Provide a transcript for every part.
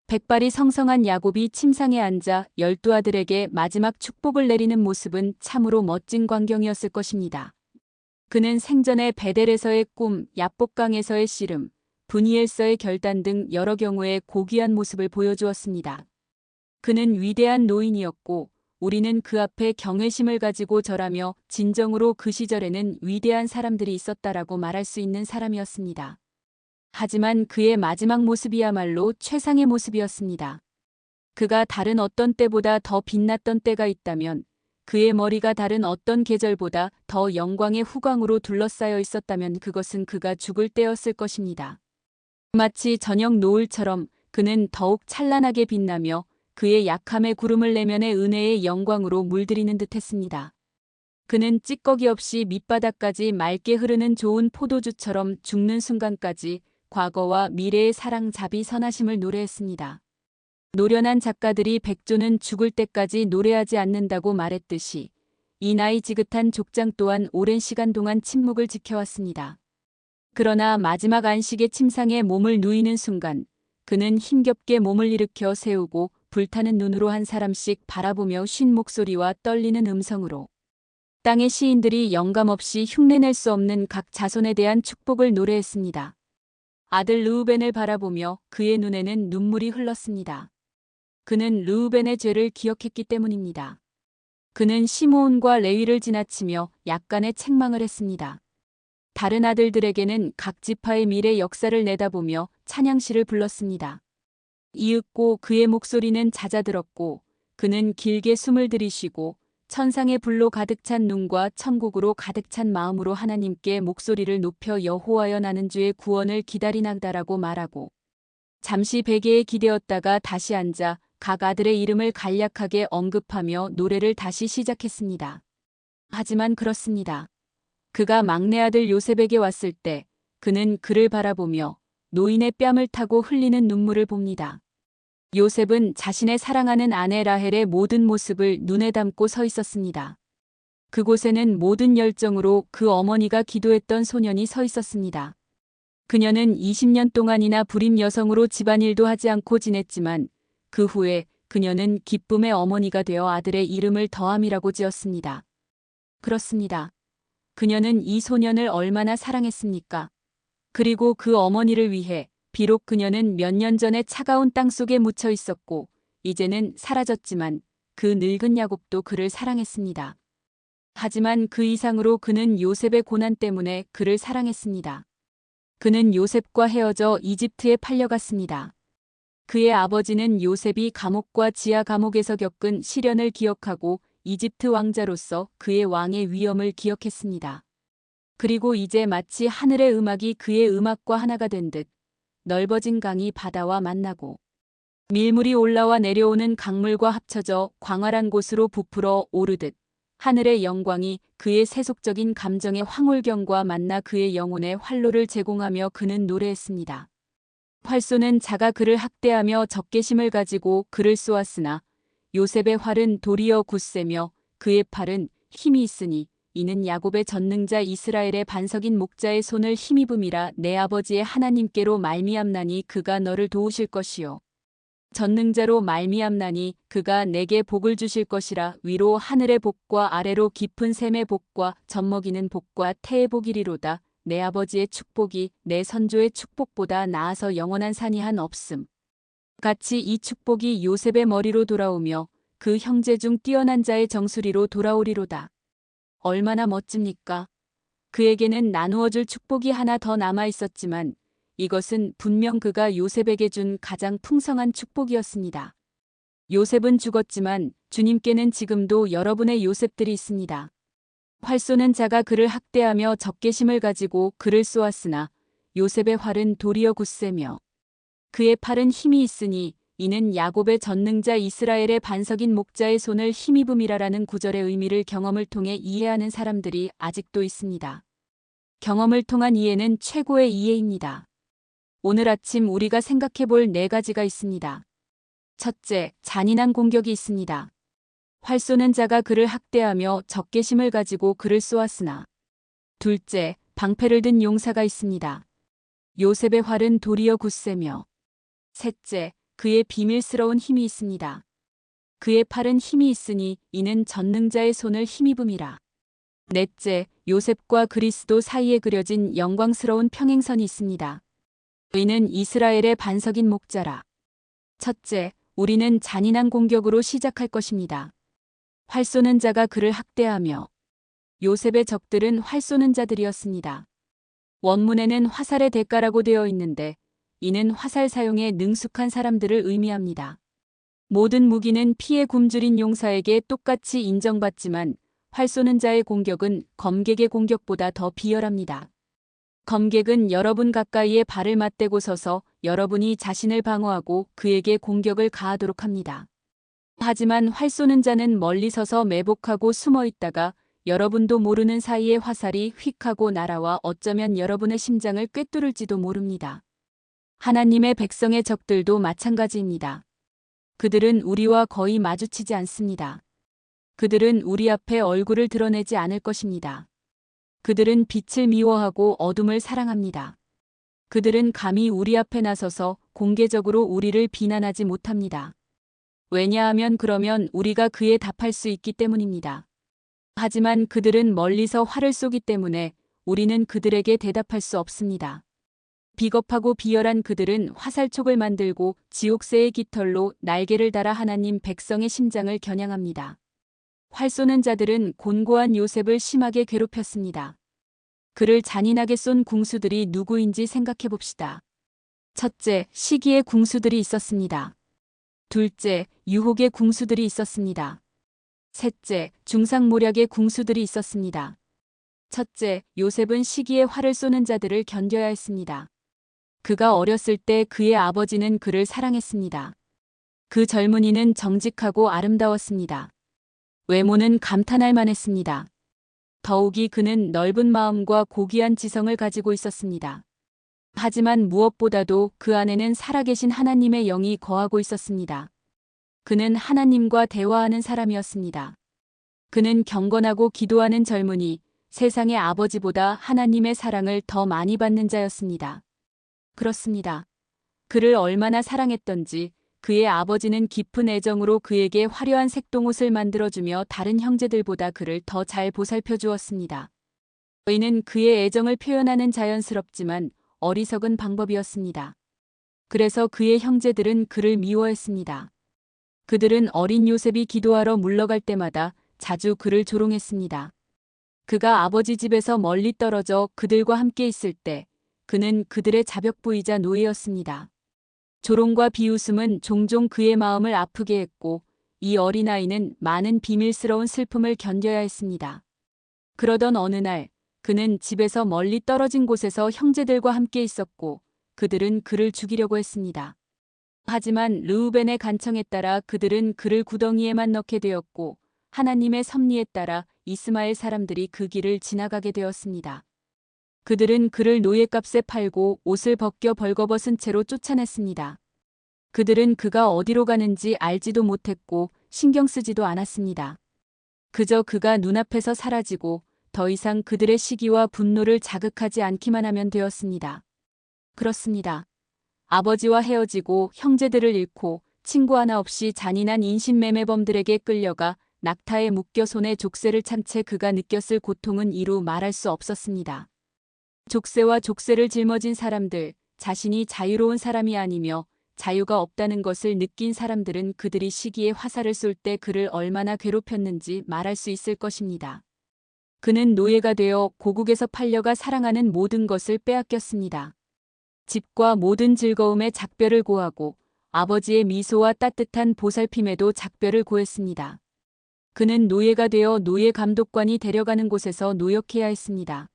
백발이 성성한 야곱이 침상에 앉아 12아들에게 마지막 축복을 내리는 모습은 참으로 멋진 광경이었을 것입니다. 그는 생전에 베델에서의 꿈, 야복강에서의 씨름, 브니엘서의 결단 등 여러 경우의 고귀한 모습을 보여주었습니다. 그는 위대한 노인이었고 우리는 그 앞에 경외심을 가지고 절하며 진정으로 그 시절에는 위대한 사람들이 있었다라고 말할 수 있는 사람이었습니다. 하지만 그의 마지막 모습이야말로 최상의 모습이었습니다. 그가 다른 어떤 때보다 더 빛났던 때가 있다면, 그의 머리가 다른 어떤 계절보다 더 영광의 후광으로 둘러싸여 있었다면 그것은 그가 죽을 때였을 것입니다. 마치 저녁 노을처럼 그는 더욱 찬란하게 빛나며 그의 약함의 구름을 내면의 은혜의 영광으로 물들이는 듯했습니다. 그는 찌꺼기 없이 밑바닥까지 맑게 흐르는 좋은 포도주처럼 죽는 순간까지 과거와 미래의 사랑 자비 선하심을 노래했습니다. 노련한 작가들이 백조는 죽을 때까지 노래하지 않는다고 말했듯이 이 나이 지긋한 족장 또한 오랜 시간 동안 침묵을 지켜왔습니다. 그러나 마지막 안식의 침상에 몸을 누이는 순간 그는 힘겹게 몸을 일으켜 세우고 불타는 눈으로 한 사람씩 바라보며 쉰 목소리와 떨리는 음성으로 땅의 시인들이 영감 없이 흉내낼 수 없는 각 자손에 대한 축복을 노래했습니다. 아들 르우벤을 바라보며 그의 눈에는 눈물이 흘렀습니다. 그는 르우벤의 죄를 기억했기 때문입니다. 그는 시므온과 레위를 지나치며 약간의 책망을 했습니다. 다른 아들들에게는 각 지파의 미래 역사를 내다보며 찬양시를 불렀습니다. 이윽고 그의 목소리는 잦아들었고 그는 길게 숨을 들이쉬고 천상의 불로 가득 찬 눈과 천국으로 가득 찬 마음으로 하나님께 목소리를 높여 여호와여 나는 주의 구원을 기다리나이다라고 말하고 잠시 베개에 기대었다가 다시 앉아 각 아들의 이름을 간략하게 언급하며 노래를 다시 시작했습니다. 하지만 그렇습니다. 그가 막내 아들 요셉에게 왔을 때 그는 그를 바라보며 노인의 뺨을 타고 흘리는 눈물을 봅니다. 요셉은 자신의 사랑하는 아내 라헬의 모든 모습을 눈에 담고 서 있었습니다. 그곳에는 모든 열정으로 그 어머니가 기도했던 소년이 서 있었습니다. 그녀는 20년 동안이나 불임 여성으로 집안일도 하지 않고 지냈지만 그 후에 그녀는 기쁨의 어머니가 되어 아들의 이름을 더함이라고 지었습니다. 그렇습니다. 그녀는 이 소년을 얼마나 사랑했습니까? 그리고 그 어머니를 위해 비록 그녀는 몇 년 전에 차가운 땅 속에 묻혀 있었고 이제는 사라졌지만 그 늙은 야곱도 그를 사랑했습니다. 하지만 그 이상으로 그는 요셉의 고난 때문에 그를 사랑했습니다. 그는 요셉과 헤어져 이집트에 팔려갔습니다. 그의 아버지는 요셉이 감옥과 지하 감옥에서 겪은 시련을 기억하고 이집트 왕자로서 그의 왕의 위엄을 기억했습니다. 그리고 이제 마치 하늘의 음악이 그의 음악과 하나가 된 듯 넓어진 강이 바다와 만나고 밀물이 올라와 내려오는 강물과 합쳐져 광활한 곳으로 부풀어 오르듯 하늘의 영광이 그의 세속적인 감정의 황홀경과 만나 그의 영혼에 활로를 제공하며 그는 노래했습니다. 활쏘는 자가 그를 학대하며 적개심을 가지고 그를 쏘았으나 요셉의 활은 도리어 굳세며 그의 팔은 힘이 있으니 이는 야곱의 전능자 이스라엘의 반석인 목자의 손을 힘입음이라 내 아버지의 하나님께로 말미암나니 그가 너를 도우실 것이요 전능자로 말미암나니 그가 내게 복을 주실 것이라 위로 하늘의 복과 아래로 깊은 샘의 복과 젖먹이는 복과 태의 복이리로다 내 아버지의 축복이 내 선조의 축복보다 나아서 영원한 산이 한 없음. 같이 이 축복이 요셉의 머리로 돌아오며 그 형제 중 뛰어난 자의 정수리로 돌아오리로다. 얼마나 멋집니까? 그에게는 나누어줄 축복이 하나 더 남아 있었지만 이것은 분명 그가 요셉에게 준 가장 풍성한 축복이었습니다. 요셉은 죽었지만 주님께는 지금도 여러분의 요셉들이 있습니다. 활 쏘는 자가 그를 학대하며 적개심을 가지고 그를 쏘았으나 요셉의 활은 도리어 굳세며 그의 팔은 힘이 있으니 이는 야곱의 전능자 이스라엘의 반석인 목자의 손을 힘입음이라라는 구절의 의미를 경험을 통해 이해하는 사람들이 아직도 있습니다. 경험을 통한 이해는 최고의 이해입니다. 오늘 아침 우리가 생각해 볼 4가지가 있습니다. 첫째, 잔인한 공격이 있습니다. 활 쏘는 자가 그를 학대하며 적개심을 가지고 그를 쏘았으나. 둘째, 방패를 든 용사가 있습니다. 요셉의 활은 도리어 굳세며. 셋째, 그의 비밀스러운 힘이 있습니다. 그의 팔은 힘이 있으니 이는 전능자의 손을 힘입음이라. 넷째, 요셉과 그리스도 사이에 그려진 영광스러운 평행선이 있습니다. 이는 이스라엘의 반석인 목자라. 첫째, 우리는 잔인한 공격으로 시작할 것입니다. 활 쏘는 자가 그를 학대하며 요셉의 적들은 활 쏘는 자들이었습니다. 원문에는 화살의 대가라고 되어 있는데 이는 화살 사용에 능숙한 사람들을 의미합니다. 모든 무기는 피에 굶주린 용사에게 똑같이 인정받지만 활 쏘는 자의 공격은 검객의 공격보다 더 비열합니다. 검객은 여러분 가까이에 발을 맞대고 서서 여러분이 자신을 방어하고 그에게 공격을 가하도록 합니다. 하지만 활 쏘는 자는 멀리 서서 매복하고 숨어 있다가 여러분도 모르는 사이에 화살이 휙 하고 날아와 어쩌면 여러분의 심장을 꿰뚫을지도 모릅니다. 하나님의 백성의 적들도 마찬가지입니다. 그들은 우리와 거의 마주치지 않습니다. 그들은 우리 앞에 얼굴을 드러내지 않을 것입니다. 그들은 빛을 미워하고 어둠을 사랑합니다. 그들은 감히 우리 앞에 나서서 공개적으로 우리를 비난하지 못합니다. 왜냐하면 그러면 우리가 그에 답할 수 있기 때문입니다. 하지만 그들은 멀리서 활을 쏘기 때문에 우리는 그들에게 대답할 수 없습니다. 비겁하고 비열한 그들은 화살촉을 만들고 지옥새의 깃털로 날개를 달아 하나님 백성의 심장을 겨냥합니다. 활 쏘는 자들은 곤고한 요셉을 심하게 괴롭혔습니다. 그를 잔인하게 쏜 궁수들이 누구인지 생각해 봅시다. 첫째, 시기의 궁수들이 있었습니다. 둘째, 유혹의 궁수들이 있었습니다. 셋째, 중상모략의 궁수들이 있었습니다. 첫째, 요셉은 시기에 활을 쏘는 자들을 견뎌야 했습니다. 그가 어렸을 때 그의 아버지는 그를 사랑했습니다. 그 젊은이는 정직하고 아름다웠습니다. 외모는 감탄할 만했습니다. 더욱이 그는 넓은 마음과 고귀한 지성을 가지고 있었습니다. 하지만 무엇보다도 그 안에는 살아계신 하나님의 영이 거하고 있었습니다. 그는 하나님과 대화하는 사람이었습니다. 그는 경건하고 기도하는 젊은이, 세상의 아버지보다 하나님의 사랑을 더 많이 받는 자였습니다. 그렇습니다. 그를 얼마나 사랑했던지 그의 아버지는 깊은 애정으로 그에게 화려한 색동옷을 만들어주며 다른 형제들보다 그를 더 잘 보살펴 주었습니다. 이는 그의 애정을 표현하는 자연스럽지만 어리석은 방법이었습니다. 그래서 그의 형제들은 그를 미워했습니다. 그들은 어린 요셉이 기도하러 물러갈 때마다 자주 그를 조롱했습니다. 그가 아버지 집에서 멀리 떨어져 그들과 함께 있을 때 그는 그들의 자벽부이자 노예였습니다. 조롱과 비웃음은 종종 그의 마음을 아프게 했고 이 어린아이는 많은 비밀스러운 슬픔을 견뎌야 했습니다. 그러던 어느 날 그는 집에서 멀리 떨어진 곳에서 형제들과 함께 있었고 그들은 그를 죽이려고 했습니다. 하지만 르우벤의 간청에 따라 그들은 그를 구덩이에만 넣게 되었고 하나님의 섭리에 따라 이스마엘 사람들이 그 길을 지나가게 되었습니다. 그들은 그를 노예값에 팔고 옷을 벗겨 벌거벗은 채로 쫓아냈습니다. 그들은 그가 어디로 가는지 알지도 못했고 신경 쓰지도 않았습니다. 그저 그가 눈앞에서 사라지고 더 이상 그들의 시기와 분노를 자극하지 않기만 하면 되었습니다. 그렇습니다. 아버지와 헤어지고 형제들을 잃고 친구 하나 없이 잔인한 인신매매범들에게 끌려가 낙타에 묶여 손에 족쇄를 찬 채 그가 느꼈을 고통은 이루 말할 수 없었습니다. 족쇄와 족쇄를 짊어진 사람들, 자신이 자유로운 사람이 아니며 자유가 없다는 것을 느낀 사람들은 그들이 시기에 화살을 쏠 때 그를 얼마나 괴롭혔는지 말할 수 있을 것입니다. 그는 노예가 되어 고국에서 팔려가 사랑하는 모든 것을 빼앗겼습니다. 집과 모든 즐거움에 작별을 고하고 아버지의 미소와 따뜻한 보살핌에도 작별을 고했습니다. 그는 노예가 되어 노예 감독관이 데려가는 곳에서 노역해야 했습니다.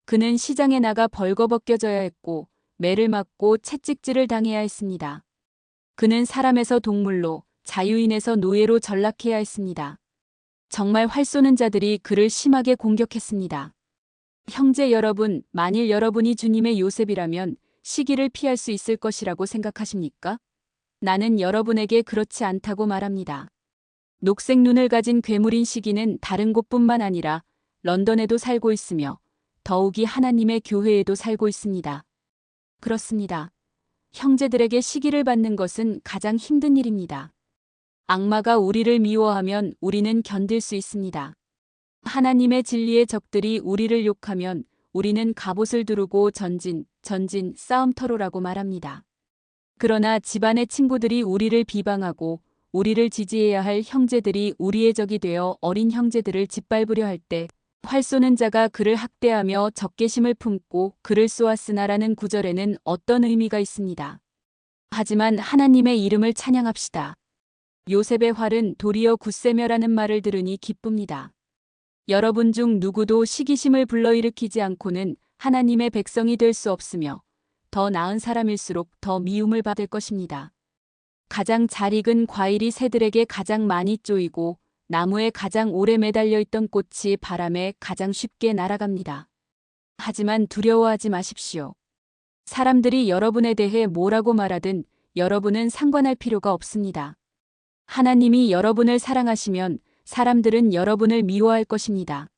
그는 시장에 나가 벌거벗겨져야 했고 매를 맞고 채찍질을 당해야 했습니다. 그는 사람에서 동물로, 자유인에서 노예로 전락해야 했습니다. 정말 활 쏘는 자들이 그를 심하게 공격했습니다. 형제 여러분, 만일 여러분이 주님의 요셉이라면 시기를 피할 수 있을 것이라고 생각하십니까? 나는 여러분에게 그렇지 않다고 말합니다. 녹색 눈을 가진 괴물인 시기는 다른 곳뿐만 아니라 런던에도 살고 있으며 더욱이 하나님의 교회에도 살고 있습니다. 그렇습니다. 형제들에게 시기를 받는 것은 가장 힘든 일입니다. 악마가 우리를 미워하면 우리는 견딜 수 있습니다. 하나님의 진리의 적들이 우리를 욕하면 우리는 갑옷을 두르고 전진, 싸움터로라고 말합니다. 그러나 집안의 친구들이 우리를 비방하고 우리를 지지해야 할 형제들이 우리의 적이 되어 어린 형제들을 짓밟으려 할 때 활 쏘는 자가 그를 학대하며 적개심을 품고 그를 쏘았으나라는 구절에는 어떤 의미가 있습니다. 하지만 하나님의 이름을 찬양합시다. 요셉의 활은 도리어 굳세며라는 말을 들으니 기쁩니다. 여러분 중 누구도 시기심을 불러일으키지 않고는 하나님의 백성이 될 수 없으며 더 나은 사람일수록 더 미움을 받을 것입니다. 가장 잘 익은 과일이 새들에게 가장 많이 쪼이고 나무에 가장 오래 매달려 있던 꽃이 바람에 가장 쉽게 날아갑니다. 하지만 두려워하지 마십시오. 사람들이 여러분에 대해 뭐라고 말하든 여러분은 상관할 필요가 없습니다. 하나님이 여러분을 사랑하시면 사람들은 여러분을 미워할 것입니다.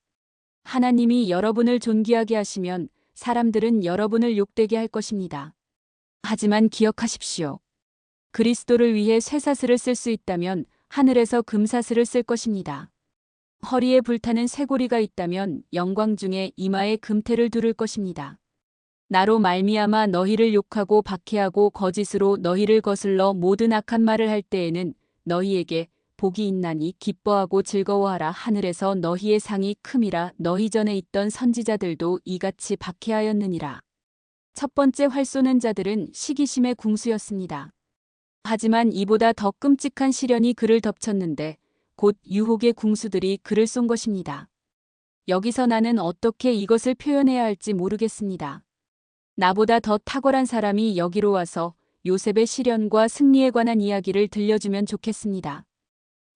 하나님이 여러분을 존귀하게 하시면 사람들은 여러분을 욕되게 할 것입니다. 하지만 기억하십시오. 그리스도를 위해 쇠사슬을 쓸 수 있다면 하늘에서 금사슬을 쓸 것입니다. 허리에 불타는 쇠고리가 있다면 영광 중에 이마에 금태를 두를 것입니다. 나로 말미암아 너희를 욕하고 박해하고 거짓으로 너희를 거슬러 모든 악한 말을 할 때에는 너희에게 복이 있나니 기뻐하고 즐거워하라. 하늘에서 너희의 상이 큼이라. 너희 전에 있던 선지자들도 이같이 박해하였느니라. 첫 번째 활 쏘는 자들은 시기심의 궁수였습니다. 하지만 이보다 더 끔찍한 시련이 그를 덮쳤는데 곧 유혹의 궁수들이 그를 쏜 것입니다. 여기서 나는 어떻게 이것을 표현해야 할지 모르겠습니다. 나보다 더 탁월한 사람이 여기로 와서 요셉의 시련과 승리에 관한 이야기를 들려주면 좋겠습니다.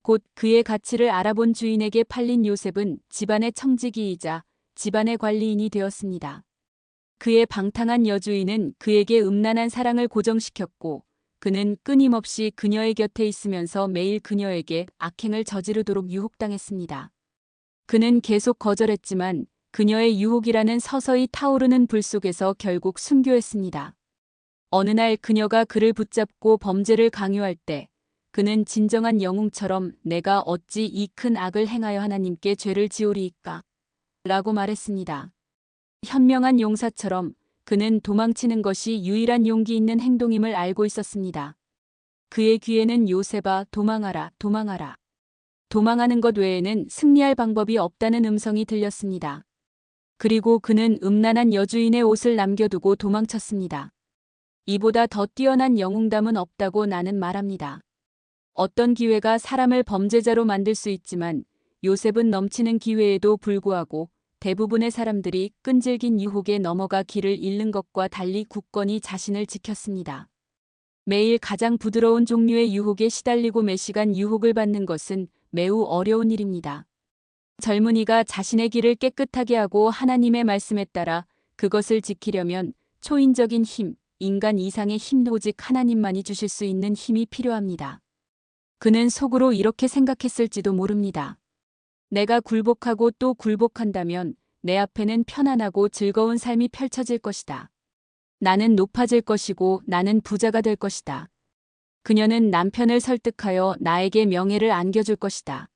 곧 그의 가치를 알아본 주인에게 팔린 요셉은 집안의 청지기이자 집안의 관리인이 되었습니다. 그의 방탕한 여주인은 그에게 음란한 사랑을 고정시켰고 그는 끊임없이 그녀의 곁에 있으면서 매일 그녀에게 악행을 저지르도록 유혹당했습니다. 그는 계속 거절했지만 그녀의 유혹이라는 서서히 타오르는 불 속에서 결국 순교했습니다. 어느 날 그녀가 그를 붙잡고 범죄를 강요할 때 그는 진정한 영웅처럼 내가 어찌 이 큰 악을 행하여 하나님께 죄를 지오리이까? 라고 말했습니다. 현명한 용사처럼 그는 도망치는 것이 유일한 용기 있는 행동임을 알고 있었습니다. 그의 귀에는 요셉아 도망하라 도망하라. 도망하는 것 외에는 승리할 방법이 없다는 음성이 들렸습니다. 그리고 그는 음란한 여주인의 옷을 남겨두고 도망쳤습니다. 이보다 더 뛰어난 영웅담은 없다고 나는 말합니다. 어떤 기회가 사람을 범죄자로 만들 수 있지만 요셉은 넘치는 기회에도 불구하고 대부분의 사람들이 끈질긴 유혹에 넘어가 길을 잃는 것과 달리 굳건히 자신을 지켰습니다. 매일 가장 부드러운 종류의 유혹에 시달리고 매 시간 유혹을 받는 것은 매우 어려운 일입니다. 젊은이가 자신의 길을 깨끗하게 하고 하나님의 말씀에 따라 그것을 지키려면 초인적인 힘, 인간 이상의 힘 오직 하나님만이 주실 수 있는 힘이 필요합니다. 그는 속으로 이렇게 생각했을지도 모릅니다. 내가 굴복하고 또 굴복한다면 내 앞에는 편안하고 즐거운 삶이 펼쳐질 것이다. 나는 높아질 것이고 나는 부자가 될 것이다. 그녀는 남편을 설득하여 나에게 명예를 안겨줄 것이다.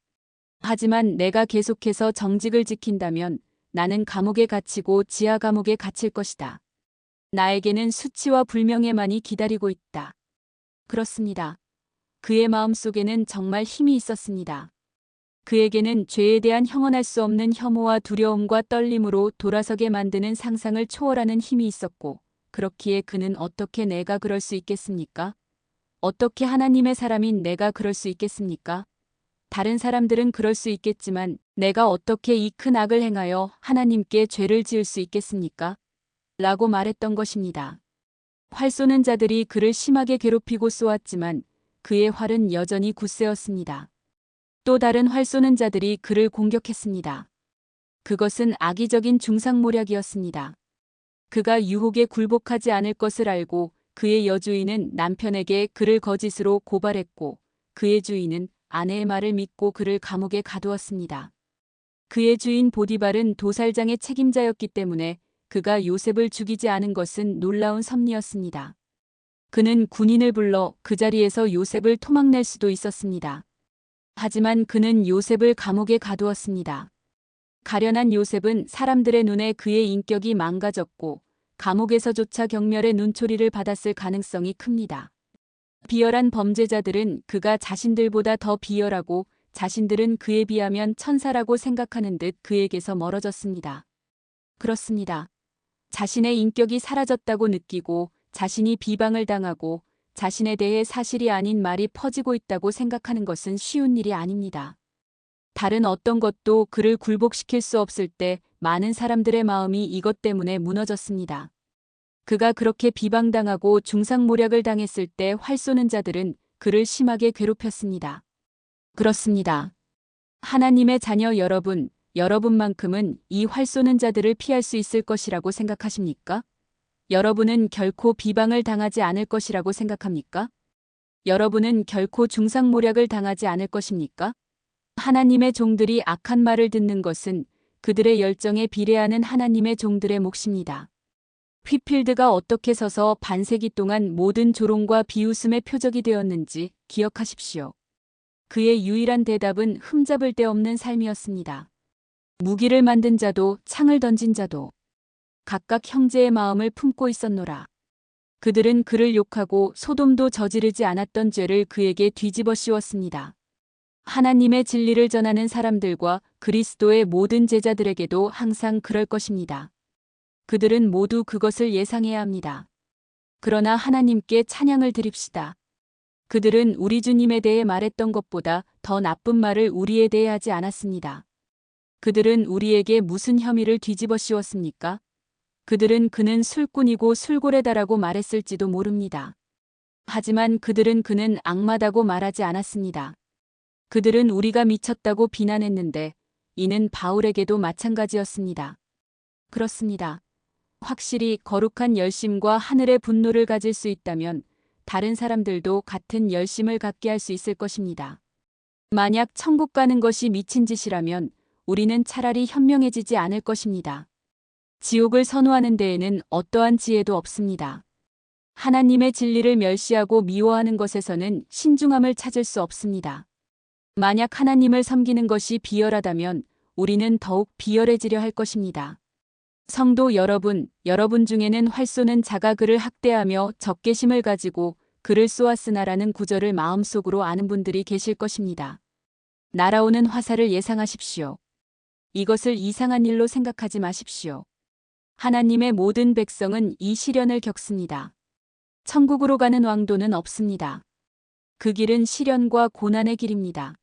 하지만 내가 계속해서 정직을 지킨다면 나는 감옥에 갇히고 지하 감옥에 갇힐 것이다. 나에게는 수치와 불명예만이 기다리고 있다. 그렇습니다. 그의 마음속에는 정말 힘이 있었습니다. 그에게는 죄에 대한 형언할 수 없는 혐오와 두려움과 떨림으로 돌아서게 만드는 상상을 초월하는 힘이 있었고, 그렇기에 그는 어떻게 내가 그럴 수 있겠습니까? 어떻게 하나님의 사람인 내가 그럴 수 있겠습니까? 다른 사람들은 그럴 수 있겠지만 내가 어떻게 이 큰 악을 행하여 하나님께 죄를 지을 수 있겠습니까? 라고 말했던 것입니다. 활 쏘는 자들이 그를 심하게 괴롭히고 쏘았지만 그의 활은 여전히 굳세었습니다. 또 다른 활 쏘는 자들이 그를 공격했습니다. 그것은 악의적인 중상모략이었습니다. 그가 유혹에 굴복하지 않을 것을 알고 그의 여주인은 남편에게 그를 거짓으로 고발했고 그의 주인은 아내의 말을 믿고 그를 감옥에 가두었습니다. 그의 주인 보디발은 도살장의 책임자였기 때문에 그가 요셉을 죽이지 않은 것은 놀라운 섭리였습니다. 그는 군인을 불러 그 자리에서 요셉을 토막낼 수도 있었습니다. 하지만 그는 요셉을 감옥에 가두었습니다. 가련한 요셉은 사람들의 눈에 그의 인격이 망가졌고 감옥에서조차 경멸의 눈초리를 받았을 가능성이 큽니다. 비열한 범죄자들은 그가 자신들보다 더 비열하고 자신들은 그에 비하면 천사라고 생각하는 듯 그에게서 멀어졌습니다. 그렇습니다. 자신의 인격이 사라졌다고 느끼고 자신이 비방을 당하고 자신에 대해 사실이 아닌 말이 퍼지고 있다고 생각하는 것은 쉬운 일이 아닙니다. 다른 어떤 것도 그를 굴복시킬 수 없을 때 많은 사람들의 마음이 이것 때문에 무너졌습니다. 그가 그렇게 비방당하고 중상모략을 당했을 때 활 쏘는 자들은 그를 심하게 괴롭혔습니다. 그렇습니다. 하나님의 자녀 여러분, 여러분만큼은 이 활 쏘는 자들을 피할 수 있을 것이라고 생각하십니까? 여러분은 결코 비방을 당하지 않을 것이라고 생각합니까? 여러분은 결코 중상모략을 당하지 않을 것입니까? 하나님의 종들이 악한 말을 듣는 것은 그들의 열정에 비례하는 하나님의 종들의 몫입니다. 휘필드가 어떻게 서서 반세기 동안 모든 조롱과 비웃음의 표적이 되었는지 기억하십시오. 그의 유일한 대답은 흠잡을 데 없는 삶이었습니다. 무기를 만든 자도 창을 던진 자도 각각 형제의 마음을 품고 있었노라. 그들은 그를 욕하고 소돔도 저지르지 않았던 죄를 그에게 뒤집어 씌웠습니다. 하나님의 진리를 전하는 사람들과 그리스도의 모든 제자들에게도 항상 그럴 것입니다. 그들은 모두 그것을 예상해야 합니다. 그러나 하나님께 찬양을 드립시다. 그들은 우리 주님에 대해 말했던 것보다 더 나쁜 말을 우리에 대해 하지 않았습니다. 그들은 우리에게 무슨 혐의를 뒤집어 씌웠습니까? 그들은 그는 술꾼이고 술고래다라고 말했을지도 모릅니다. 하지만 그들은 그는 악마다고 말하지 않았습니다. 그들은 우리가 미쳤다고 비난했는데 이는 바울에게도 마찬가지였습니다. 그렇습니다. 확실히 거룩한 열심과 하늘의 분노를 가질 수 있다면 다른 사람들도 같은 열심을 갖게 할 수 있을 것입니다. 만약 천국 가는 것이 미친 짓이라면 우리는 차라리 현명해지지 않을 것입니다. 지옥을 선호하는 데에는 어떠한 지혜도 없습니다. 하나님의 진리를 멸시하고 미워하는 것에서는 신중함을 찾을 수 없습니다. 만약 하나님을 섬기는 것이 비열하다면 우리는 더욱 비열해지려 할 것입니다. 성도 여러분, 여러분 중에는 활 쏘는 자가 그를 학대하며 적개심을 가지고 그를 쏘았으나라는 구절을 마음속으로 아는 분들이 계실 것입니다. 날아오는 화살을 예상하십시오. 이것을 이상한 일로 생각하지 마십시오. 하나님의 모든 백성은 이 시련을 겪습니다. 천국으로 가는 왕도는 없습니다. 그 길은 시련과 고난의 길입니다.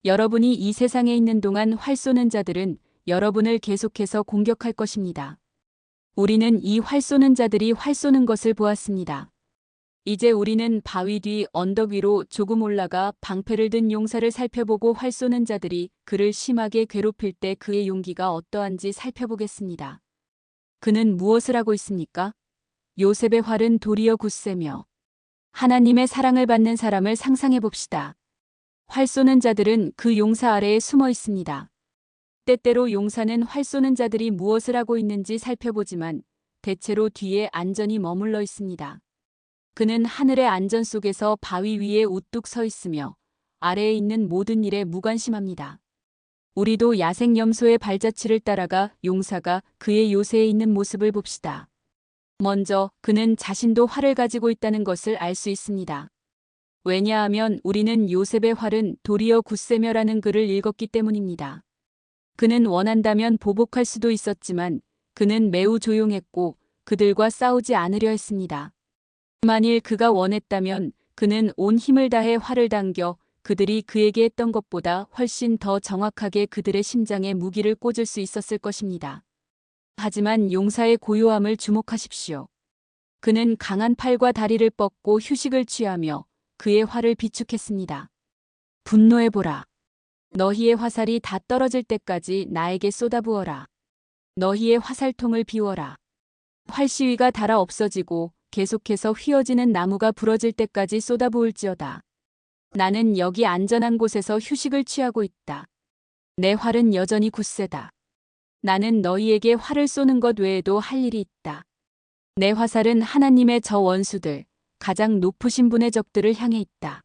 여러분이 이 세상에 있는 동안 활 쏘는 자들은 여러분을 계속해서 공격할 것입니다. 우리는 이 활 쏘는 자들이 활 쏘는 것을 보았습니다. 이제 우리는 바위 뒤 언덕 위로 조금 올라가 방패를 든 용사를 살펴보고 활 쏘는 자들이 그를 심하게 괴롭힐 때 그의 용기가 어떠한지 살펴보겠습니다. 그는 무엇을 하고 있습니까? 요셉의 활은 도리어 굳세며 하나님의 사랑을 받는 사람을 상상해 봅시다. 활 쏘는 자들은 그 용사 아래에 숨어 있습니다. 때때로 용사는 활 쏘는 자들이 무엇을 하고 있는지 살펴보지만 대체로 뒤에 안전히 머물러 있습니다. 그는 하늘의 안전 속에서 바위 위에 우뚝 서 있으며 아래에 있는 모든 일에 무관심합니다. 우리도 야생염소의 발자취를 따라가 용사가 그의 요새에 있는 모습을 봅시다. 먼저 그는 자신도 활을 가지고 있다는 것을 알 수 있습니다. 왜냐하면 우리는 요셉의 활은 도리어 굳세며라는 글을 읽었기 때문입니다. 그는 원한다면 보복할 수도 있었지만 그는 매우 조용했고 그들과 싸우지 않으려 했습니다. 만일 그가 원했다면 그는 온 힘을 다해 활을 당겨 그들이 그에게 했던 것보다 훨씬 더 정확하게 그들의 심장에 무기를 꽂을 수 있었을 것입니다. 하지만 용사의 고요함을 주목하십시오. 그는 강한 팔과 다리를 뻗고 휴식을 취하며 그의 활을 비축했습니다. 분노해보라. 너희의 화살이 다 떨어질 때까지 나에게 쏟아부어라. 너희의 화살통을 비워라. 활시위가 닳아 없어지고 계속해서 휘어지는 나무가 부러질 때까지 쏟아부을지어다. 나는 여기 안전한 곳에서 휴식을 취하고 있다. 내 활은 여전히 굳세다. 나는 너희에게 활을 쏘는 것 외에도 할 일이 있다. 내 화살은 하나님의 저 원수들, 가장 높으신 분의 적들을 향해 있다.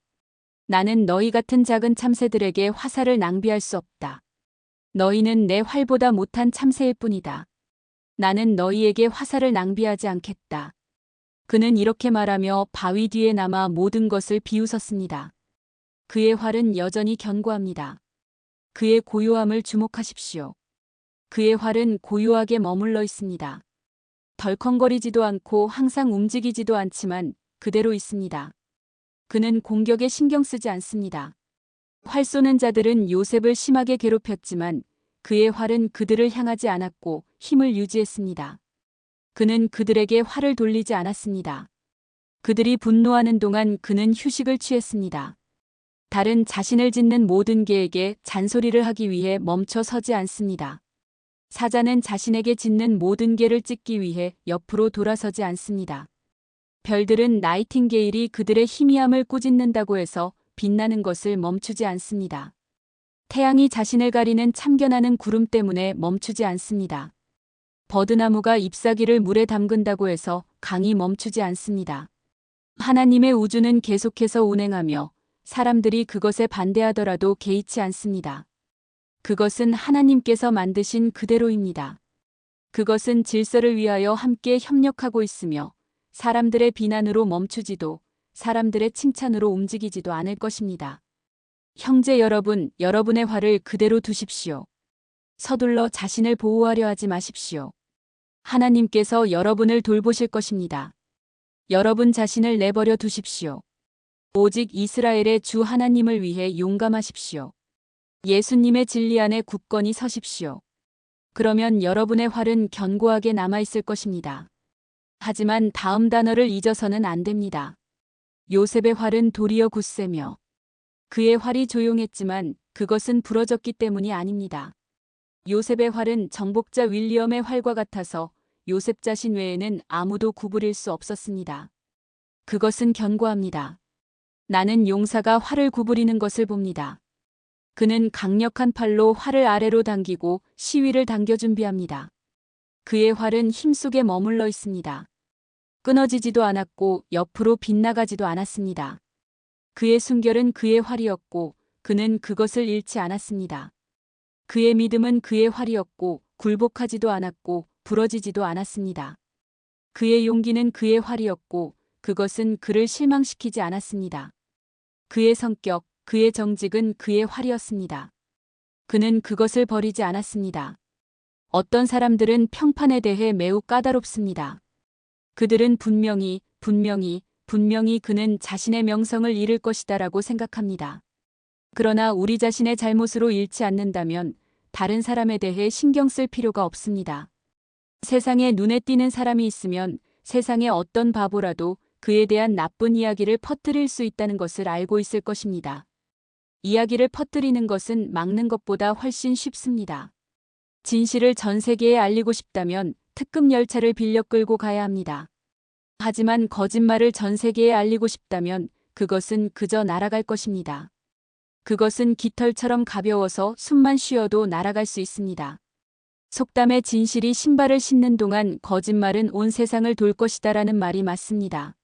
나는 너희 같은 작은 참새들에게 화살을 낭비할 수 없다. 너희는 내 활보다 못한 참새일 뿐이다. 나는 너희에게 화살을 낭비하지 않겠다. 그는 이렇게 말하며 바위 뒤에 남아 모든 것을 비웃었습니다. 그의 활은 여전히 견고합니다. 그의 고요함을 주목하십시오. 그의 활은 고요하게 머물러 있습니다. 덜컹거리지도 않고 항상 움직이지도 않지만 그대로 있습니다. 그는 공격에 신경 쓰지 않습니다. 활 쏘는 자들은 요셉을 심하게 괴롭혔지만 그의 활은 그들을 향하지 않았고 힘을 유지했습니다. 그는 그들에게 활을 돌리지 않았습니다. 그들이 분노하는 동안 그는 휴식을 취했습니다. 달은 자신을 짓는 모든 개에게 잔소리를 하기 위해 멈춰 서지 않습니다. 사자는 자신에게 짓는 모든 개를 찢기 위해 옆으로 돌아서지 않습니다. 별들은 나이팅게일이 그들의 희미함을 꾸짖는다고 해서 빛나는 것을 멈추지 않습니다. 태양이 자신을 가리는 참견하는 구름 때문에 멈추지 않습니다. 버드나무가 잎사귀를 물에 담근다고 해서 강이 멈추지 않습니다. 하나님의 우주는 계속해서 운행하며 사람들이 그것에 반대하더라도 개의치 않습니다. 그것은 하나님께서 만드신 그대로입니다. 그것은 질서를 위하여 함께 협력하고 있으며 사람들의 비난으로 멈추지도 사람들의 칭찬으로 움직이지도 않을 것입니다. 형제 여러분, 여러분의 활을 그대로 두십시오. 서둘러 자신을 보호하려 하지 마십시오. 하나님께서 여러분을 돌보실 것입니다. 여러분 자신을 내버려 두십시오. 오직 이스라엘의 주 하나님을 위해 용감하십시오. 예수님의 진리 안에 굳건히 서십시오. 그러면 여러분의 활은 견고하게 남아있을 것입니다. 하지만 다음 단어를 잊어서는 안 됩니다. 요셉의 활은 도리어 굳세며 그의 활이 조용했지만 그것은 부러졌기 때문이 아닙니다. 요셉의 활은 정복자 윌리엄의 활과 같아서 요셉 자신 외에는 아무도 구부릴 수 없었습니다. 그것은 견고합니다. 나는 용사가 활을 구부리는 것을 봅니다. 그는 강력한 팔로 활을 아래로 당기고 시위를 당겨 준비합니다. 그의 활은 힘 속에 머물러 있습니다. 끊어지지도 않았고 옆으로 빗나가지도 않았습니다. 그의 순결은 그의 활이었고 그는 그것을 잃지 않았습니다. 그의 믿음은 그의 활이었고 굴복하지도 않았고 부러지지도 않았습니다. 그의 용기는 그의 활이었고 그것은 그를 실망시키지 않았습니다. 그의 성격, 그의 정직은 그의 활이었습니다. 그는 그것을 버리지 않았습니다. 어떤 사람들은 평판에 대해 매우 까다롭습니다. 그들은 분명히 그는 자신의 명성을 잃을 것이다라고 생각합니다. 그러나 우리 자신의 잘못으로 잃지 않는다면 다른 사람에 대해 신경 쓸 필요가 없습니다. 세상에 눈에 띄는 사람이 있으면 세상의 어떤 바보라도 그에 대한 나쁜 이야기를 퍼뜨릴 수 있다는 것을 알고 있을 것입니다. 이야기를 퍼뜨리는 것은 막는 것보다 훨씬 쉽습니다. 진실을 전 세계에 알리고 싶다면 특급 열차를 빌려 끌고 가야 합니다. 하지만 거짓말을 전 세계에 알리고 싶다면 그것은 그저 날아갈 것입니다. 그것은 깃털처럼 가벼워서 숨만 쉬어도 날아갈 수 있습니다. 속담에 진실이 신발을 신는 동안 거짓말은 온 세상을 돌 것이다라는 말이 맞습니다.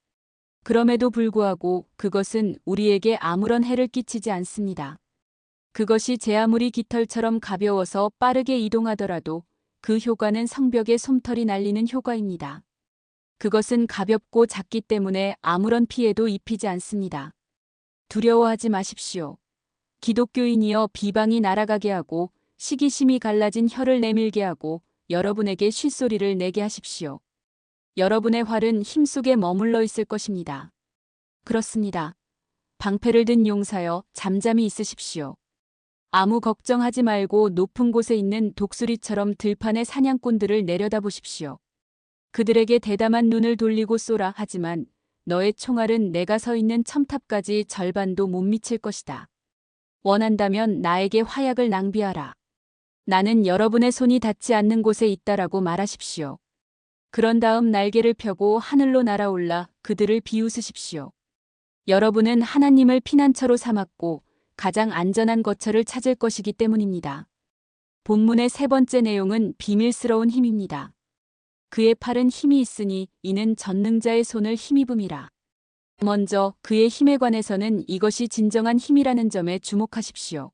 그럼에도 불구하고 그것은 우리에게 아무런 해를 끼치지 않습니다. 그것이 제 아무리 깃털처럼 가벼워서 빠르게 이동하더라도 그 효과는 성벽에 솜털이 날리는 효과입니다. 그것은 가볍고 작기 때문에 아무런 피해도 입히지 않습니다. 두려워하지 마십시오. 기독교인이여 비방이 날아가게 하고 시기심이 갈라진 혀를 내밀게 하고 여러분에게 쉿소리를 내게 하십시오. 여러분의 활은 힘 속에 머물러 있을 것입니다. 그렇습니다. 방패를 든 용사여 잠잠히 있으십시오. 아무 걱정하지 말고 높은 곳에 있는 독수리처럼 들판의 사냥꾼들을 내려다보십시오. 그들에게 대담한 눈을 돌리고 쏘라 하지만 너의 총알은 내가 서 있는 첨탑까지 절반도 못 미칠 것이다. 원한다면 나에게 화약을 낭비하라. 나는 여러분의 손이 닿지 않는 곳에 있다라고 말하십시오. 그런 다음 날개를 펴고 하늘로 날아올라 그들을 비웃으십시오. 여러분은 하나님을 피난처로 삼았고 가장 안전한 거처를 찾을 것이기 때문입니다. 본문의 세 번째 내용은 비밀스러운 힘입니다. 그의 팔은 힘이 있으니 이는 전능자의 손을 힘입음이라. 먼저 그의 힘에 관해서는 이것이 진정한 힘이라는 점에 주목하십시오.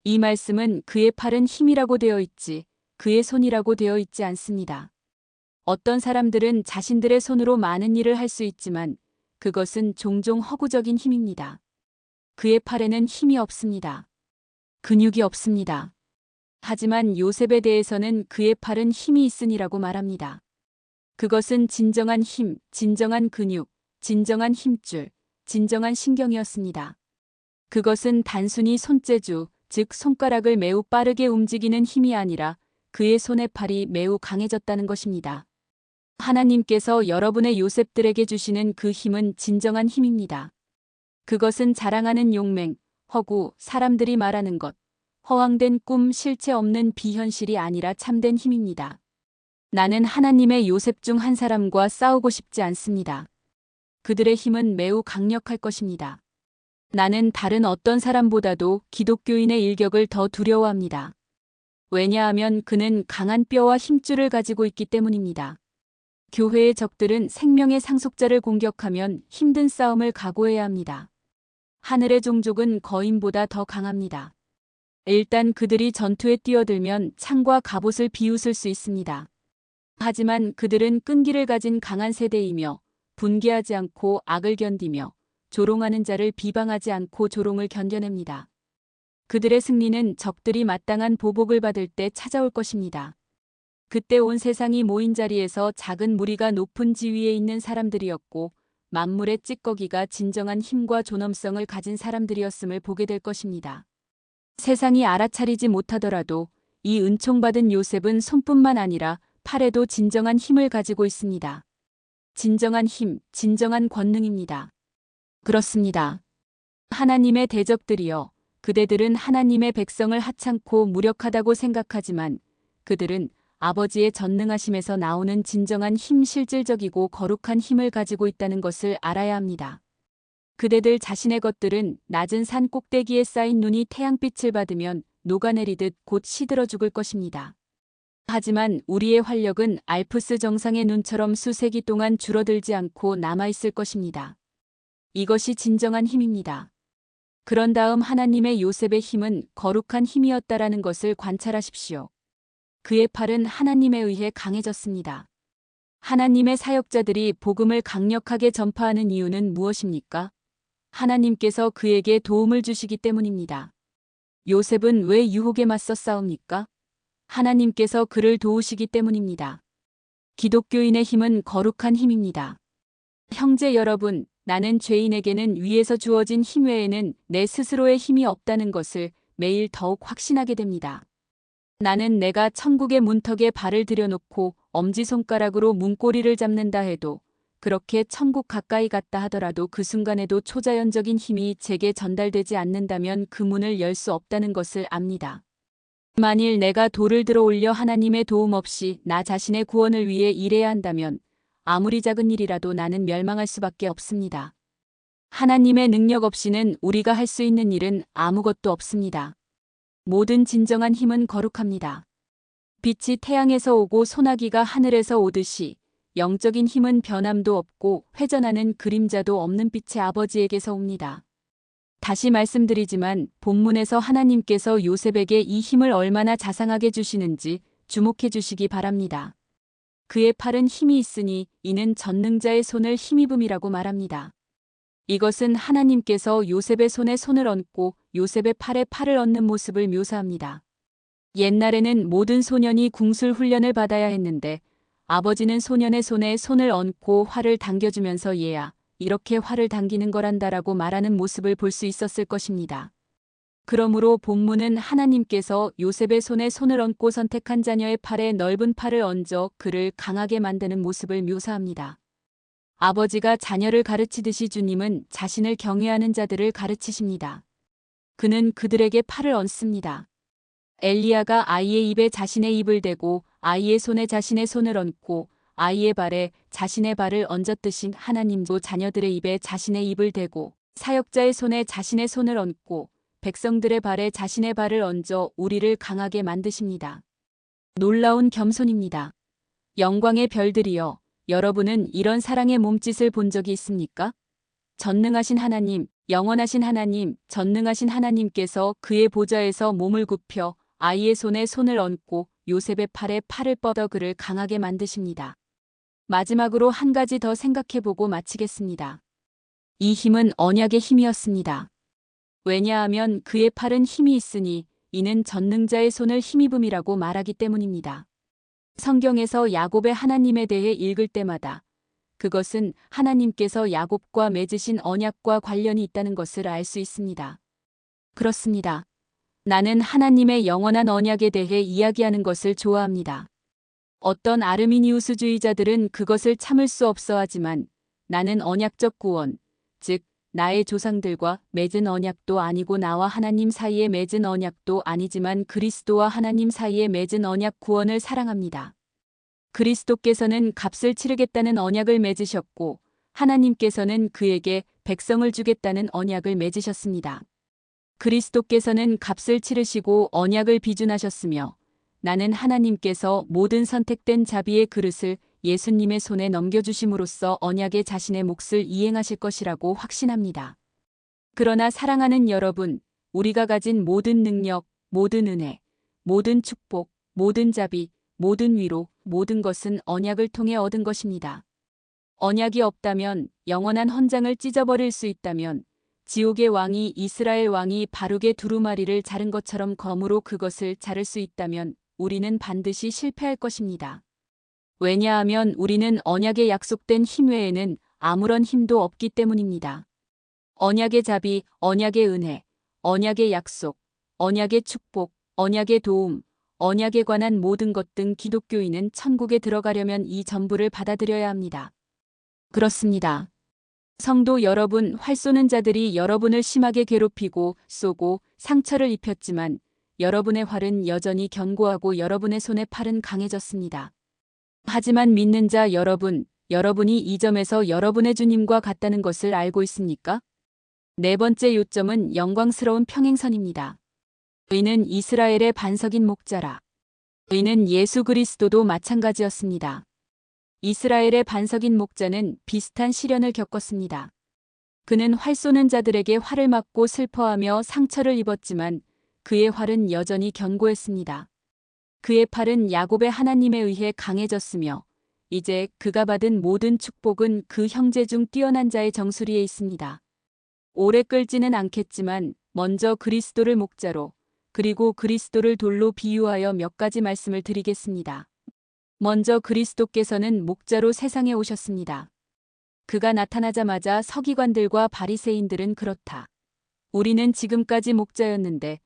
이 말씀은 그의 팔은 힘이라고 되어 있지 그의 손이라고 되어 있지 않습니다. 어떤 사람들은 자신들의 손으로 많은 일을 할 수 있지만 그것은 종종 허구적인 힘입니다. 그의 팔에는 힘이 없습니다. 근육이 없습니다. 하지만 요셉에 대해서는 그의 팔은 힘이 있으니라고 말합니다. 그것은 진정한 힘, 진정한 근육, 진정한 힘줄, 진정한 신경이었습니다. 그것은 단순히 손재주, 즉 손가락을 매우 빠르게 움직이는 힘이 아니라 그의 손의 팔이 매우 강해졌다는 것입니다. 하나님께서 여러분의 요셉들에게 주시는 그 힘은 진정한 힘입니다. 그것은 자랑하는 용맹, 허구, 사람들이 말하는 것, 허황된 꿈, 실체 없는 비현실이 아니라 참된 힘입니다. 나는 하나님의 요셉 중 한 사람과 싸우고 싶지 않습니다. 그들의 힘은 매우 강력할 것입니다. 나는 다른 어떤 사람보다도 기독교인의 일격을 더 두려워합니다. 왜냐하면 그는 강한 뼈와 힘줄을 가지고 있기 때문입니다. 교회의 적들은 생명의 상속자를 공격하면 힘든 싸움을 각오해야 합니다. 하늘의 종족은 거인보다 더 강합니다. 일단 그들이 전투에 뛰어들면 창과 갑옷을 비웃을 수 있습니다. 하지만 그들은 끈기를 가진 강한 세대이며 분개하지 않고 악을 견디며 조롱하는 자를 비방하지 않고 조롱을 견뎌냅니다. 그들의 승리는 적들이 마땅한 보복을 받을 때 찾아올 것입니다. 그때 온 세상이 모인 자리에서 작은 무리가 높은 지위에 있는 사람들이었고 만물의 찌꺼기가 진정한 힘과 존엄성을 가진 사람들이었음을 보게 될 것입니다. 세상이 알아차리지 못하더라도 이 은총받은 요셉은 손뿐만 아니라 팔에도 진정한 힘을 가지고 있습니다. 진정한 힘, 진정한 권능입니다. 그렇습니다. 하나님의 대적들이여, 그대들은 하나님의 백성을 하찮고 무력하다고 생각하지만 그들은 아버지의 전능하심에서 나오는 진정한 힘, 실질적이고 거룩한 힘을 가지고 있다는 것을 알아야 합니다. 그대들 자신의 것들은 낮은 산 꼭대기에 쌓인 눈이 태양빛을 받으면 녹아내리듯 곧 시들어 죽을 것입니다. 하지만 우리의 활력은 알프스 정상의 눈처럼 수세기 동안 줄어들지 않고 남아있을 것입니다. 이것이 진정한 힘입니다. 그런 다음 하나님의 요셉의 힘은 거룩한 힘이었다라는 것을 관찰하십시오. 그의 팔은 하나님에 의해 강해졌습니다. 하나님의 사역자들이 복음을 강력하게 전파하는 이유는 무엇입니까? 하나님께서 그에게 도움을 주시기 때문입니다. 요셉은 왜 유혹에 맞서 싸웁니까? 하나님께서 그를 도우시기 때문입니다. 기독교인의 힘은 거룩한 힘입니다. 형제 여러분, 나는 죄인에게는 위에서 주어진 힘 외에는 내 스스로의 힘이 없다는 것을 매일 더욱 확신하게 됩니다. 나는 내가 천국의 문턱에 발을 들여놓고 엄지손가락으로 문고리를 잡는다 해도 그렇게 천국 가까이 갔다 하더라도 그 순간에도 초자연적인 힘이 제게 전달되지 않는다면 그 문을 열 수 없다는 것을 압니다. 만일 내가 돌을 들어 올려 하나님의 도움 없이 나 자신의 구원을 위해 일해야 한다면 아무리 작은 일이라도 나는 멸망할 수밖에 없습니다. 하나님의 능력 없이는 우리가 할 수 있는 일은 아무것도 없습니다. 모든 진정한 힘은 거룩합니다. 빛이 태양에서 오고 소나기가 하늘에서 오듯이 영적인 힘은 변함도 없고 회전하는 그림자도 없는 빛의 아버지에게서 옵니다. 다시 말씀드리지만 본문에서 하나님께서 요셉에게 이 힘을 얼마나 자상하게 주시는지 주목해 주시기 바랍니다. 그의 팔은 힘이 있으니 이는 전능자의 손을 힘입음이라고 말합니다. 이것은 하나님께서 요셉의 손에 손을 얹고 요셉의 팔에 팔을 얹는 모습을 묘사합니다. 옛날에는 모든 소년이 궁술 훈련을 받아야 했는데 아버지는 소년의 손에 손을 얹고 활을 당겨주면서 얘야, 이렇게 활을 당기는 거란다라고 말하는 모습을 볼 수 있었을 것입니다. 그러므로 본문은 하나님께서 요셉의 손에 손을 얹고 선택한 자녀의 팔에 넓은 팔을 얹어 그를 강하게 만드는 모습을 묘사합니다. 아버지가 자녀를 가르치듯이 주님은 자신을 경외하는 자들을 가르치십니다. 그는 그들에게 팔을 얹습니다. 엘리야가 아이의 입에 자신의 입을 대고 아이의 손에 자신의 손을 얹고 아이의 발에 자신의 발을 얹었듯이 하나님도 자녀들의 입에 자신의 입을 대고 사역자의 손에 자신의 손을 얹고 백성들의 발에 자신의 발을 얹어 우리를 강하게 만드십니다. 놀라운 겸손입니다. 영광의 별들이여, 여러분은 이런 사랑의 몸짓을 본 적이 있습니까? 전능하신 하나님, 영원하신 하나님, 전능하신 하나님께서 그의 보좌에서 몸을 굽혀 아이의 손에 손을 얹고 요셉의 팔에 팔을 뻗어 그를 강하게 만드십니다. 마지막으로 한 가지 더 생각해보고 마치겠습니다. 이 힘은 언약의 힘이었습니다. 왜냐하면 그의 팔은 힘이 있으니 이는 전능자의 손을 힘입음이라고 말하기 때문입니다. 성경에서 야곱의 하나님에 대해 읽을 때마다 그것은 하나님께서 야곱과 맺으신 언약과 관련이 있다는 것을 알 수 있습니다. 그렇습니다. 나는 하나님의 영원한 언약에 대해 이야기하는 것을 좋아합니다. 어떤 아르미니우스주의자들은 그것을 참을 수 없어 하지만 나는 언약적 구원, 즉 나의 조상들과 맺은 언약도 아니고 나와 하나님 사이에 맺은 언약도 아니지만 그리스도와 하나님 사이에 맺은 언약 구원을 사랑합니다. 그리스도께서는 값을 치르겠다는 언약을 맺으셨고 하나님께서는 그에게 백성을 주겠다는 언약을 맺으셨습니다. 그리스도께서는 값을 치르시고 언약을 비준하셨으며 나는 하나님께서 모든 선택된 자비의 그릇을 예수님의 손에 넘겨주심으로써 언약에 자신의 몫을 이행하실 것이라고 확신합니다. 그러나 사랑하는 여러분, 우리가 가진 모든 능력, 모든 은혜, 모든 축복, 모든 자비, 모든 위로, 모든 것은 언약을 통해 얻은 것입니다. 언약이 없다면, 영원한 헌장을 찢어버릴 수 있다면 지옥의 왕이 이스라엘 왕이 바룩의 두루마리를 자른 것처럼 검으로 그것을 자를 수 있다면 우리는 반드시 실패할 것입니다. 왜냐하면 우리는 언약에 약속된 힘 외에는 아무런 힘도 없기 때문입니다. 언약의 자비, 언약의 은혜, 언약의 약속, 언약의 축복, 언약의 도움, 언약에 관한 모든 것 등 기독교인은 천국에 들어가려면 이 전부를 받아들여야 합니다. 그렇습니다. 성도 여러분, 활 쏘는 자들이 여러분을 심하게 괴롭히고 쏘고 상처를 입혔지만 여러분의 활은 여전히 견고하고 여러분의 손의 팔은 강해졌습니다. 하지만 믿는 자 여러분, 여러분이 이 점에서 여러분의 주님과 같다는 것을 알고 있습니까? 네 번째 요점은 영광스러운 평행선입니다. 의는 이스라엘의 반석인 목자라. 의는 예수 그리스도도 마찬가지였습니다. 이스라엘의 반석인 목자는 비슷한 시련을 겪었습니다. 그는 활 쏘는 자들에게 활을 맞고 슬퍼하며 상처를 입었지만 그의 활은 여전히 견고했습니다. 그의 팔은 야곱의 하나님에 의해 강해졌으며 이제 그가 받은 모든 축복은 그 형제 중 뛰어난 자의 정수리에 있습니다. 오래 끌지는 않겠지만 먼저 그리스도를 목자로 그리고 그리스도를 돌로 비유하여 몇 가지 말씀을 드리겠습니다. 먼저 그리스도께서는 목자로 세상에 오셨습니다. 그가 나타나자마자 서기관들과 바리새인들은 그렇다. 우리는 지금까지 목자였는데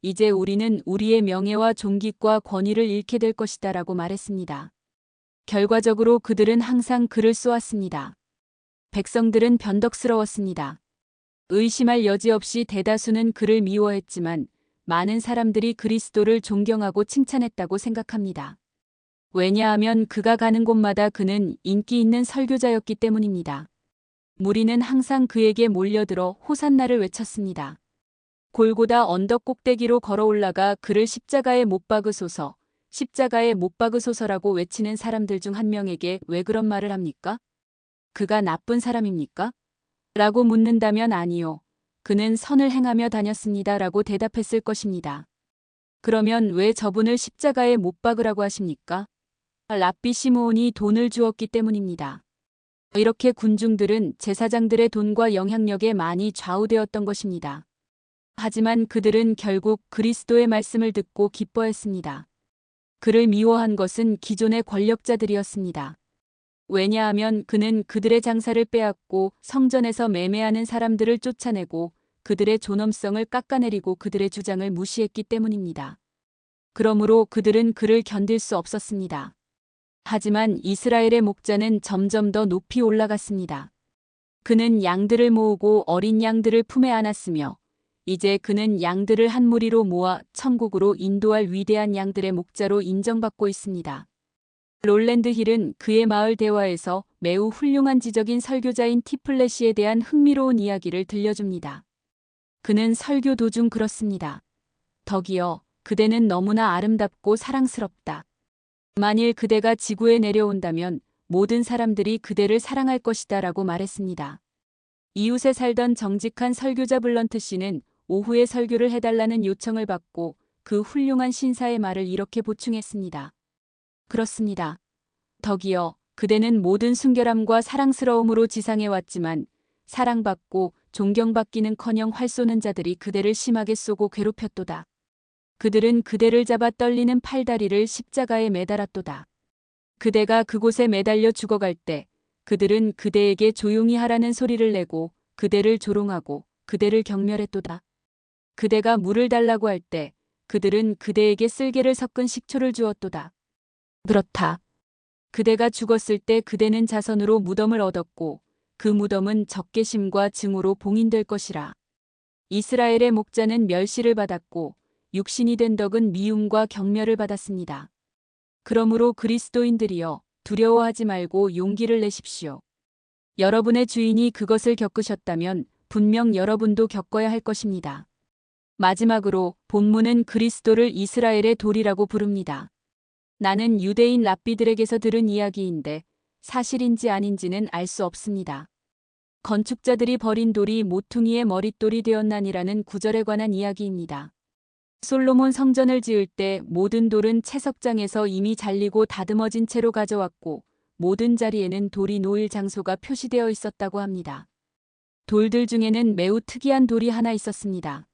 이제 우리는 우리의 명예와 존귀과 권위를 잃게 될 것이다 라고 말했습니다. 결과적으로 그들은 항상 그를 쏘았습니다. 백성들은 변덕스러웠습니다. 의심할 여지 없이 대다수는 그를 미워했지만 많은 사람들이 그리스도를 존경하고 칭찬했다고 생각합니다. 왜냐하면 그가 가는 곳마다 그는 인기 있는 설교자였기 때문입니다. 무리는 항상 그에게 몰려들어 호산나를 외쳤습니다. 골고다 언덕 꼭대기로 걸어 올라가 그를 십자가에 못 박으소서, 십자가에 못 박으소서라고 외치는 사람들 중 한 명에게 왜 그런 말을 합니까? 그가 나쁜 사람입니까? 라고 묻는다면 아니요. 그는 선을 행하며 다녔습니다. 라고 대답했을 것입니다. 그러면 왜 저분을 십자가에 못 박으라고 하십니까? 랍비 시므온이 돈을 주었기 때문입니다. 이렇게 군중들은 제사장들의 돈과 영향력에 많이 좌우되었던 것입니다. 하지만 그들은 결국 그리스도의 말씀을 듣고 기뻐했습니다. 그를 미워한 것은 기존의 권력자들이었습니다. 왜냐하면 그는 그들의 장사를 빼앗고 성전에서 매매하는 사람들을 쫓아내고 그들의 존엄성을 깎아내리고 그들의 주장을 무시했기 때문입니다. 그러므로 그들은 그를 견딜 수 없었습니다. 하지만 이스라엘의 목자는 점점 더 높이 올라갔습니다. 그는 양들을 모으고 어린 양들을 품에 안았으며 이제 그는 양들을 한 무리로 모아 천국으로 인도할 위대한 양들의 목자로 인정받고 있습니다. 롤랜드 힐은 그의 마을 대화에서 매우 훌륭한 지적인 설교자인 티플래시에 대한 흥미로운 이야기를 들려줍니다. 그는 설교 도중 그렇습니다. 덕이여, 그대는 너무나 아름답고 사랑스럽다. 만일 그대가 지구에 내려온다면 모든 사람들이 그대를 사랑할 것이다 라고 말했습니다. 이웃에 살던 정직한 설교자 블런트 씨는 오후에 설교를 해달라는 요청을 받고 그 훌륭한 신사의 말을 이렇게 보충했습니다. 그렇습니다. 덕이여, 그대는 모든 순결함과 사랑스러움으로 지상에 왔지만 사랑받고 존경받기는커녕 활 쏘는 자들이 그대를 심하게 쏘고 괴롭혔도다. 그들은 그대를 잡아 떨리는 팔다리를 십자가에 매달았도다. 그대가 그곳에 매달려 죽어갈 때 그들은 그대에게 조용히 하라는 소리를 내고 그대를 조롱하고 그대를 경멸했도다. 그대가 물을 달라고 할 때 그들은 그대에게 쓸개를 섞은 식초를 주었도다. 그렇다. 그대가 죽었을 때 그대는 자선으로 무덤을 얻었고 그 무덤은 적개심과 증오로 봉인될 것이라. 이스라엘의 목자는 멸시를 받았고 육신이 된 덕은 미움과 경멸을 받았습니다. 그러므로 그리스도인들이여 두려워하지 말고 용기를 내십시오. 여러분의 주인이 그것을 겪으셨다면 분명 여러분도 겪어야 할 것입니다. 마지막으로 본문은 그리스도를 이스라엘의 돌이라고 부릅니다. 나는 유대인 랍비들에게서 들은 이야기인데 사실인지 아닌지는 알 수 없습니다. 건축자들이 버린 돌이 모퉁이의 머릿돌이 되었나니라는 구절에 관한 이야기입니다. 솔로몬 성전을 지을 때 모든 돌은 채석장에서 이미 잘리고 다듬어진 채로 가져왔고 모든 자리에는 돌이 놓일 장소가 표시되어 있었다고 합니다. 돌들 중에는 매우 특이한 돌이 하나 있었습니다.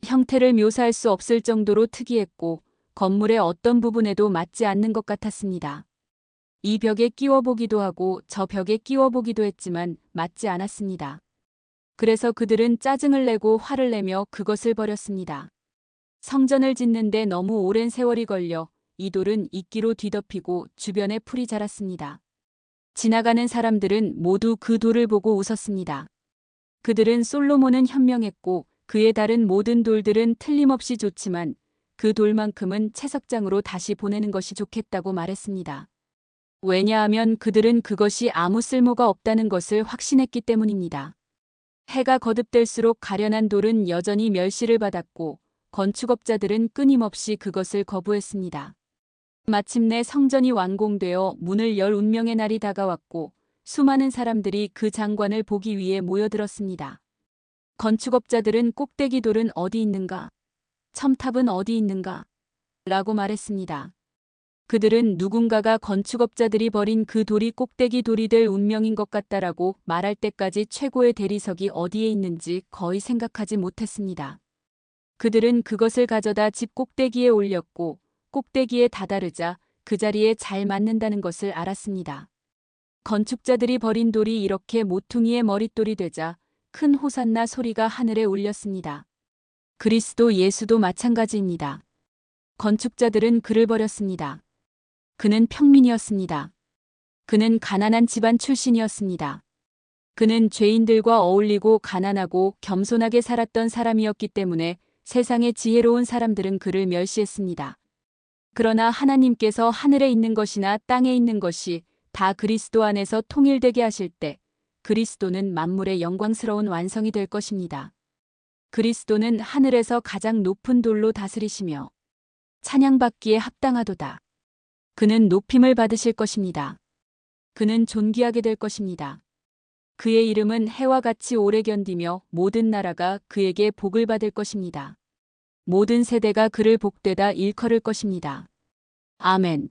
형태를 묘사할 수 없을 정도로 특이했고 건물의 어떤 부분에도 맞지 않는 것 같았습니다. 이 벽에 끼워보기도 하고 저 벽에 끼워보기도 했지만 맞지 않았습니다. 그래서 그들은 짜증을 내고 화를 내며 그것을 버렸습니다. 성전을 짓는데 너무 오랜 세월이 걸려 이 돌은 이끼로 뒤덮이고 주변에 풀이 자랐습니다. 지나가는 사람들은 모두 그 돌을 보고 웃었습니다. 그들은 솔로몬은 현명했고 그에 다른 모든 돌들은 틀림없이 좋지만 그 돌만큼은 채석장으로 다시 보내는 것이 좋겠다고 말했습니다. 왜냐하면 그들은 그것이 아무 쓸모가 없다는 것을 확신했기 때문입니다. 해가 거듭될수록 가련한 돌은 여전히 멸시를 받았고 건축업자들은 끊임없이 그것을 거부했습니다. 마침내 성전이 완공되어 문을 열 운명의 날이 다가왔고 수많은 사람들이 그 장관을 보기 위해 모여들었습니다. 건축업자들은 꼭대기 돌은 어디 있는가? 첨탑은 어디 있는가? 라고 말했습니다. 그들은 누군가가 건축업자들이 버린 그 돌이 꼭대기 돌이 될 운명인 것 같다라고 말할 때까지 최고의 대리석이 어디에 있는지 거의 생각하지 못했습니다. 그들은 그것을 가져다 집 꼭대기에 올렸고 꼭대기에 다다르자 그 자리에 잘 맞는다는 것을 알았습니다. 건축자들이 버린 돌이 이렇게 모퉁이의 머릿돌이 되자 큰 호산나 소리가 하늘에 울렸습니다. 그리스도 예수도 마찬가지입니다. 건축자들은 그를 버렸습니다. 그는 평민이었습니다. 그는 가난한 집안 출신이었습니다. 그는 죄인들과 어울리고 가난하고 겸손하게 살았던 사람이었기 때문에 세상의 지혜로운 사람들은 그를 멸시했습니다. 그러나 하나님께서 하늘에 있는 것이나 땅에 있는 것이 다 그리스도 안에서 통일되게 하실 때 그리스도는 만물의 영광스러운 완성이 될 것입니다. 그리스도는 하늘에서 가장 높은 돌로 다스리시며 찬양받기에 합당하도다. 그는 높임을 받으실 것입니다. 그는 존귀하게 될 것입니다. 그의 이름은 해와 같이 오래 견디며 모든 나라가 그에게 복을 받을 것입니다. 모든 세대가 그를 복되다 일컬을 것입니다. 아멘.